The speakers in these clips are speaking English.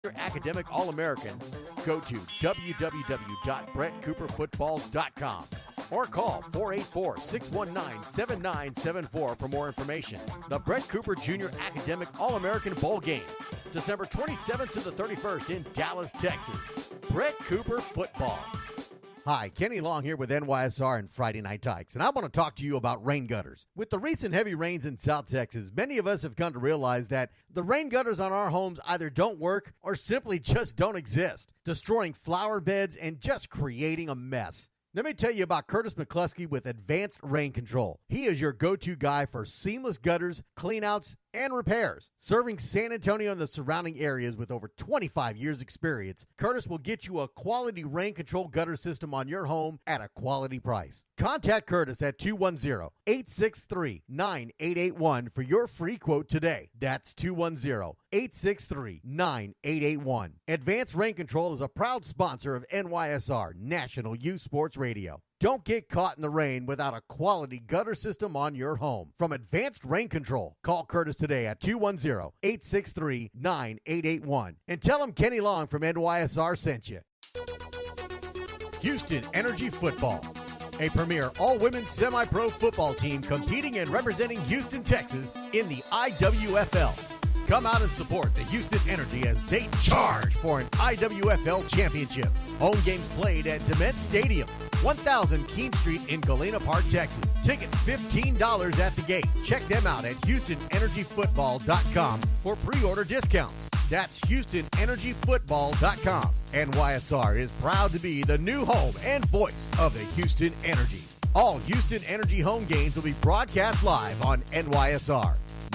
Your academic All-American, go to www.brettcooperfootball.com or call 484-619-7974 for more information. The Brett Cooper Jr. Academic All-American Bowl Game, December 27th to the 31st in Dallas, Texas. Brett Cooper Football. Hi, Kenny Long here with NYSR and Friday Night Tykes, and I want to talk to you about rain gutters. With the recent heavy rains in South Texas, many of us have come to realize that the rain gutters on our homes either don't work or simply just don't exist, destroying flower beds and just creating a mess. Let me tell you about Curtis McCluskey with Advanced Rain Control. He is your go-to guy for seamless gutters, cleanouts, and repairs. Serving San Antonio and the surrounding areas with over 25 years experience, Curtis will get you a quality rain control gutter system on your home at a quality price. Contact Curtis at 210-863-9881 for your free quote today. That's 210-863-9881. Advanced Rain Control is a proud sponsor of NYSR, National Youth Sports Radio. Don't get caught in the rain without a quality gutter system on your home. From Advanced Rain Control, call Curtis today at 210-863-9881 and tell him Kenny Long from NYSR sent you. Houston Energy Football, a premier all-women semi-pro football team competing and representing Houston, Texas in the IWFL. Come out and support the Houston Energy as they charge for an IWFL championship. Home games played at Dement Stadium, 1000 Keene Street in Galena Park, Texas. Tickets $15 at the gate. Check them out at HoustonEnergyFootball.com for pre-order discounts. That's HoustonEnergyFootball.com. NYSR is proud to be the new home and voice of the Houston Energy. All Houston Energy home games will be broadcast live on NYSR,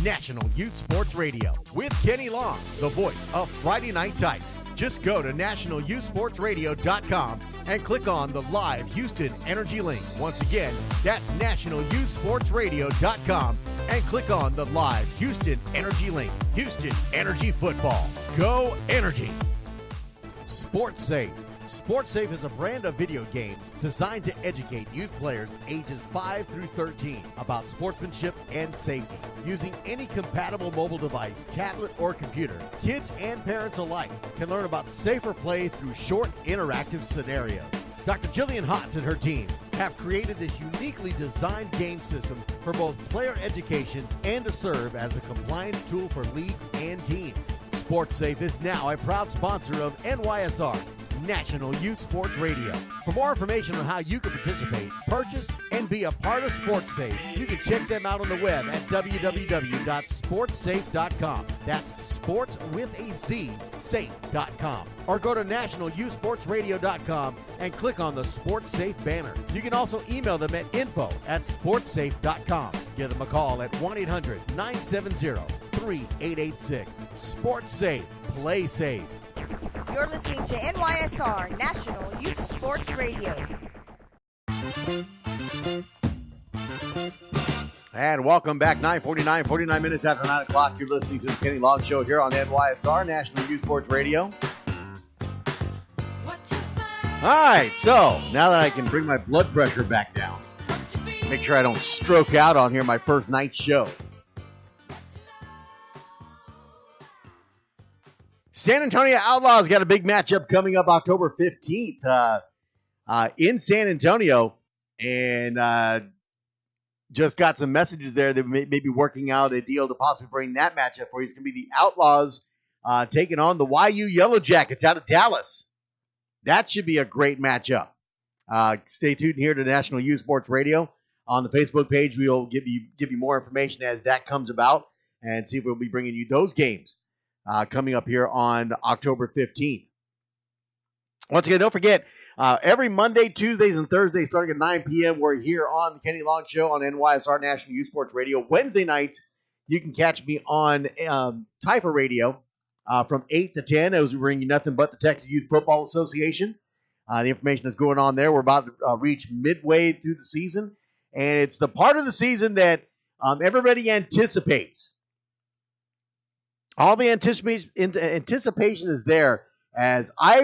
National Youth Sports Radio, with Kenny Long, the voice of Friday Night Tykes. Just go to nationalyouthsportsradio.com and click on the live Houston Energy link. Once again, that's nationalyouthsportsradio.com and click on the live Houston Energy link. Houston Energy Football. Go Energy! Sports Safe. Sports Safe is a brand of video games designed to educate youth players ages 5 through 13 about sportsmanship and safety. Using any compatible mobile device, tablet, or computer, kids and parents alike can learn about safer play through short, interactive scenarios. Dr. Jillian Hotz and her team have created this uniquely designed game system for both player education and to serve as a compliance tool for leagues and teams. Sports Safe is now a proud sponsor of NYSR, National Youth Sports Radio. For more information on how you can participate, purchase, and be a part of Sports Safe, you can check them out on the web at www.sportsafe.com. That's sports with a Z, safe.com. Or go to nationalyouthsportsradio.com and click on the Sports Safe banner. You can also email them at info@sportsafe.com. Give them a call at 1-800-970-3886. Sports Safe. Play safe. You're listening to NYSR, National Youth Sports Radio. And welcome back, 49 minutes after 9 o'clock. You're listening to the Kenny Long Show here on NYSR, National Youth Sports Radio. All right, so now that I can bring my blood pressure back down, make sure I don't stroke out on here my first night show. San Antonio Outlaws got a big matchup coming up October 15th in San Antonio, and just got some messages there that may be working out a deal to possibly bring that matchup for you. It's going to be the Outlaws taking on the YU Yellow Jackets out of Dallas. That should be a great matchup. Stay tuned here to National Youth Sports Radio. On the Facebook page, we'll give you more information as that comes about and see if we'll be bringing you those games coming up here on October 15th. Once again, don't forget, every Monday, Tuesdays, and Thursdays starting at 9 p.m., we're here on the Kenny Long Show on NYSR National Youth Sports Radio. Wednesday nights, you can catch me on Typha Radio from 8 to 10 as we bring you nothing but the Texas Youth Football Association. The information that's going on there, we're about to reach midway through the season, and it's the part of the season that everybody anticipates. All the anticipation is there, as I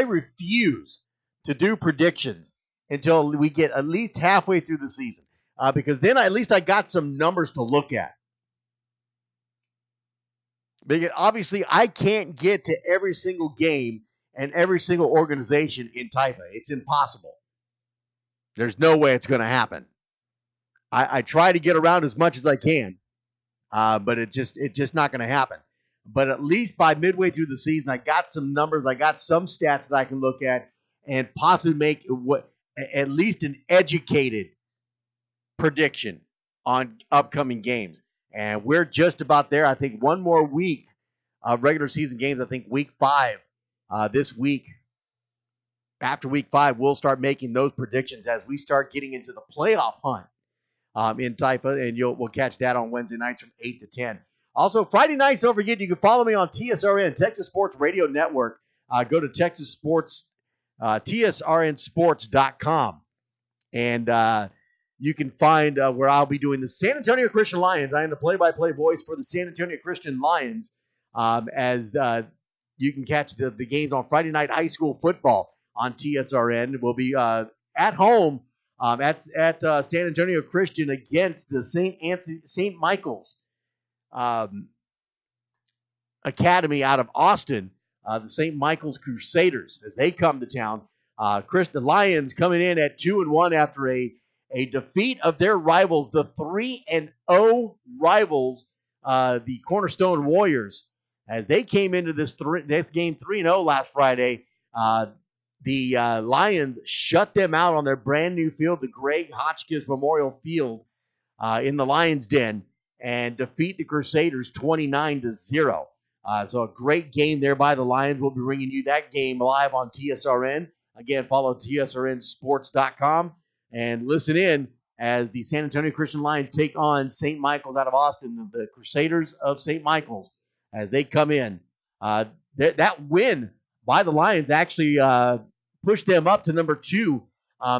refuse to do predictions until we get at least halfway through the season, because then at least I got some numbers to look at. Because obviously I can't get to every single game and every single organization in Taifa. It's impossible. There's no way it's going to happen. I try to get around as much as I can, but it's just not going to happen. But at least by midway through the season, I got some numbers, I got some stats that I can look at and possibly make at least an educated prediction on upcoming games. And we're just about there. I think one more week of regular season games. I think week 5 this week. After week 5, we'll start making those predictions as we start getting into the playoff hunt in Taifa, and we'll catch that on Wednesday nights from 8 to 10. Also, Friday nights, don't forget, you can follow me on TSRN, Texas Sports Radio Network. Go to Texas Sports, TSRNsports.com, and you can find where I'll be doing the San Antonio Christian Lions. I am the play-by-play voice for the San Antonio Christian Lions, as you can catch the games on Friday night high school football on TSRN. We'll be at home at San Antonio Christian against the St. Michael's Academy out of Austin, the St. Michael's Crusaders, as they come to town. The Lions coming in at 2-1 after a defeat of their rivals, the 3-0 rivals, the Cornerstone Warriors, as they came into this game 3-0 last Friday. The Lions shut them out on their brand new field, the Greg Hotchkiss Memorial Field, in the Lions Den, and defeat the Crusaders 29-0. So a great game there by the Lions. We'll be bringing you that game live on TSRN. Again, follow TSRNsports.com and listen in as the San Antonio Christian Lions take on St. Michael's out of Austin, the Crusaders of St. Michael's, as they come in. That win by the Lions actually pushed them up to number 2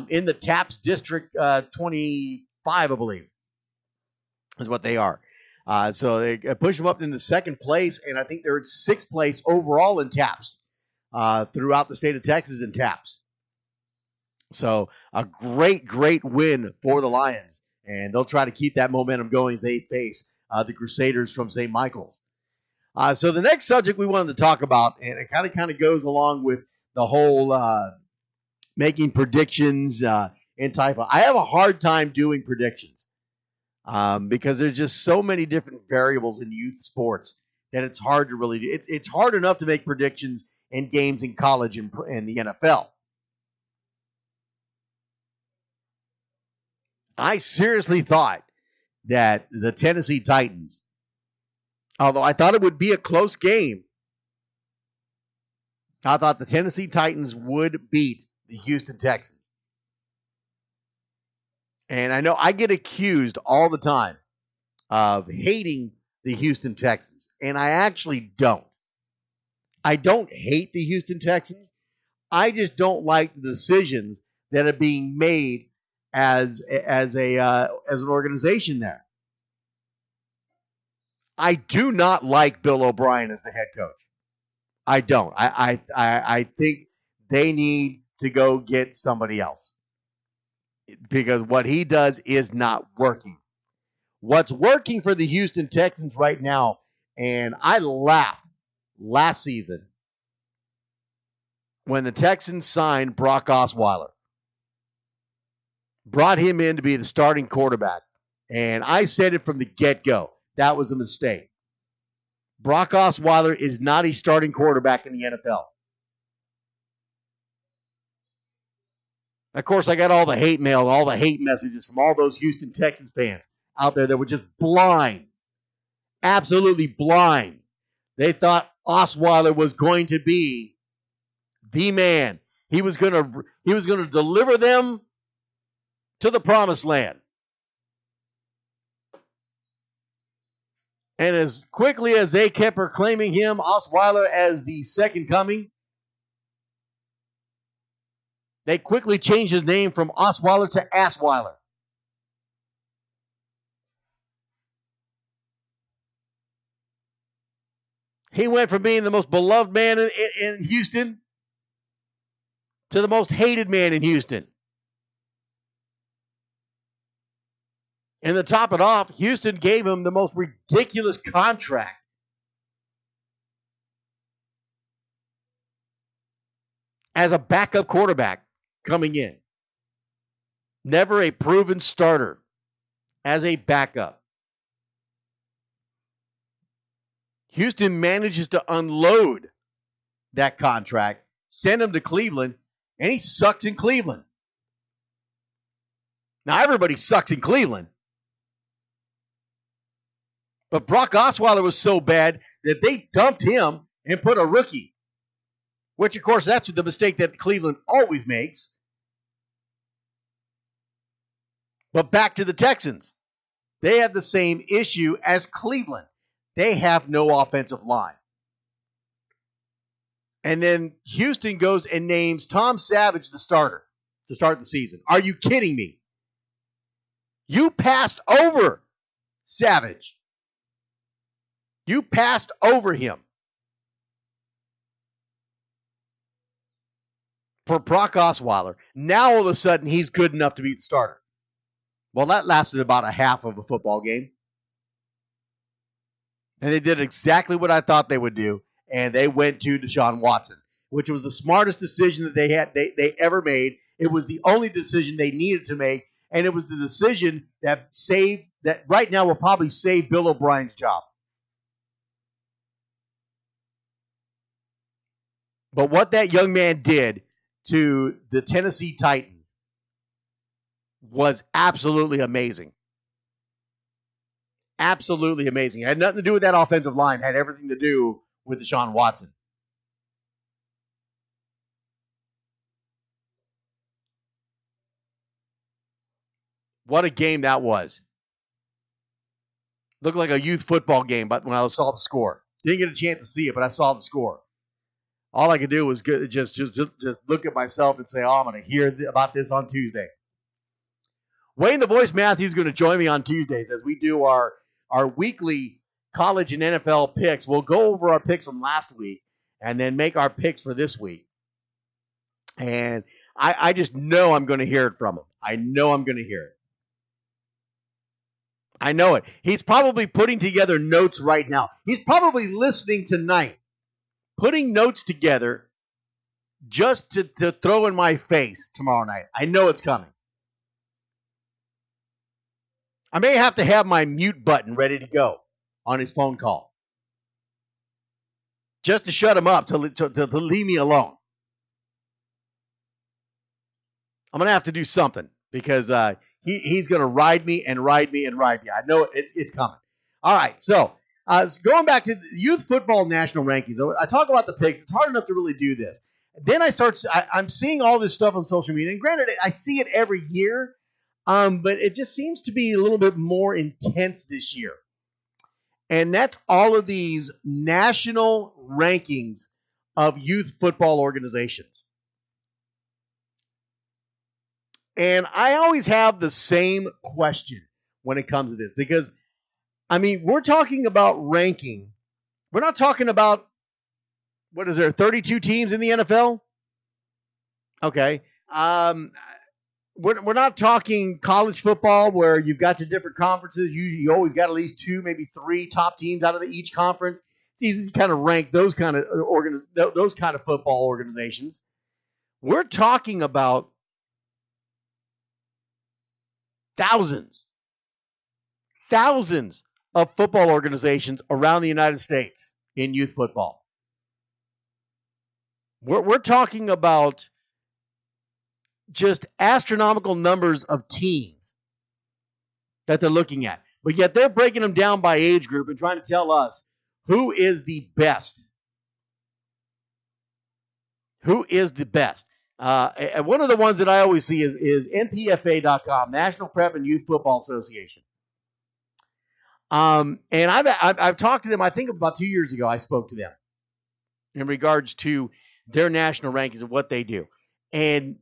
in the TAPS District 25, I believe, is what they are. So they push them up into second place, and I think they're in 6th place overall in TAPS throughout the state of Texas in TAPS. So a great, great win for the Lions, and they'll try to keep that momentum going as they face the Crusaders from St. Michael's. So the next subject we wanted to talk about, and it kind of goes along with the whole making predictions in Taifa. I have a hard time doing predictions because there's just so many different variables in youth sports that it's hard to really do. It's hard enough to make predictions in games in college and the NFL. I seriously thought that the Tennessee Titans, although I thought it would be a close game, I thought the Tennessee Titans would beat the Houston Texans. And I know I get accused all the time of hating the Houston Texans, and I actually don't. I don't hate the Houston Texans. I just don't like the decisions that are being made as an organization there. I do not like Bill O'Brien as the head coach. I don't. I think they need to go get somebody else because what he does is not working. What's working for the Houston Texans right now, and I laughed last season when the Texans signed Brock Osweiler, brought him in to be the starting quarterback, and I said it from the get-go. That was a mistake. Brock Osweiler is not a starting quarterback in the NFL. Of course, I got all the hate mail, all the hate messages from all those Houston Texans fans out there that were just blind, absolutely blind. They thought Osweiler was going to be the man. He was going to deliver them to the promised land. And as quickly as they kept proclaiming him, Osweiler, as the second coming, they quickly changed his name from Osweiler to Assweiler. He went from being the most beloved man in Houston to the most hated man in Houston. And to top it off, Houston gave him the most ridiculous contract as a backup quarterback coming in. Never a proven starter as a backup. Houston manages to unload that contract, send him to Cleveland, and he sucks in Cleveland. Now, everybody sucks in Cleveland. But Brock Osweiler was so bad that they dumped him and put a rookie, which, of course, that's the mistake that Cleveland always makes. But back to the Texans. They have the same issue as Cleveland. They have no offensive line. And then Houston goes and names Tom Savage the starter to start the season. Are you kidding me? You passed over Savage. You passed over him for Brock Osweiler. Now all of a sudden he's good enough to be the starter. Well, that lasted about a half of a football game. And they did exactly what I thought they would do, and they went to Deshaun Watson, which was the smartest decision that they ever made. It was the only decision they needed to make, and it was the decision that right now will probably save Bill O'Brien's job. But what that young man did to the Tennessee Titans was absolutely amazing. Absolutely amazing. It had nothing to do with that offensive line. It had everything to do with Deshaun Watson. What a game that was. Looked like a youth football game, but when I saw the score. Didn't get a chance to see it, but I saw the score. All I could do was just look at myself and say, oh, I'm going to hear about this on Tuesday. Wayne the Voice Matthews is going to join me on Tuesdays as we do our weekly college and NFL picks. We'll go over our picks from last week and then make our picks for this week. And I just know I'm going to hear it from him. I know I'm going to hear it. I know it. He's probably putting together notes right now. He's probably listening tonight, putting notes together just to throw in my face tomorrow night. I know it's coming. I may have to have my mute button ready to go on his phone call, just to shut him up, to leave me alone. I'm going to have to do something because he's going to ride me and ride me and ride me. I know it's coming. All right, so going back to the youth football national rankings, I talk about the picks. It's hard enough to really do this. Then I'm seeing all this stuff on social media, and granted, I see it every year. But it just seems to be a little bit more intense this year. And that's all of these national rankings of youth football organizations. And I always have the same question when it comes to this. Because, I mean, we're talking about ranking. We're not talking about, 32 teams in the NFL? Okay. We're not talking college football where you've got your different conferences. You always got at least 2, maybe 3 top teams out of each conference. It's easy to kind of rank those kind of football organizations. We're talking about thousands of football organizations around the United States in youth football. We're talking about just astronomical numbers of teams that they're looking at. But yet they're breaking them down by age group and trying to tell us who is the best. Who is the best? And one of the ones that I always see is NPFA.com, National Prep and Youth Football Association. And I've talked to them, I think about 2 years ago, I spoke to them in regards to their national rankings of what they do. And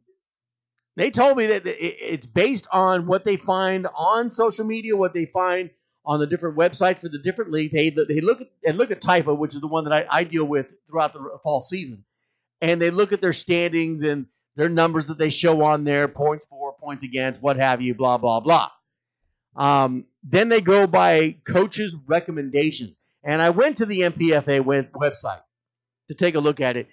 they told me that it's based on what they find on social media, what they find on the different websites for the different leagues. They look at Typo, which is the one that I deal with throughout the fall season, and they look at their standings and their numbers that they show on there, points for, points against, what have you, blah blah blah. Then they go by coaches' recommendations, and I went to the MPFA website to take a look at it,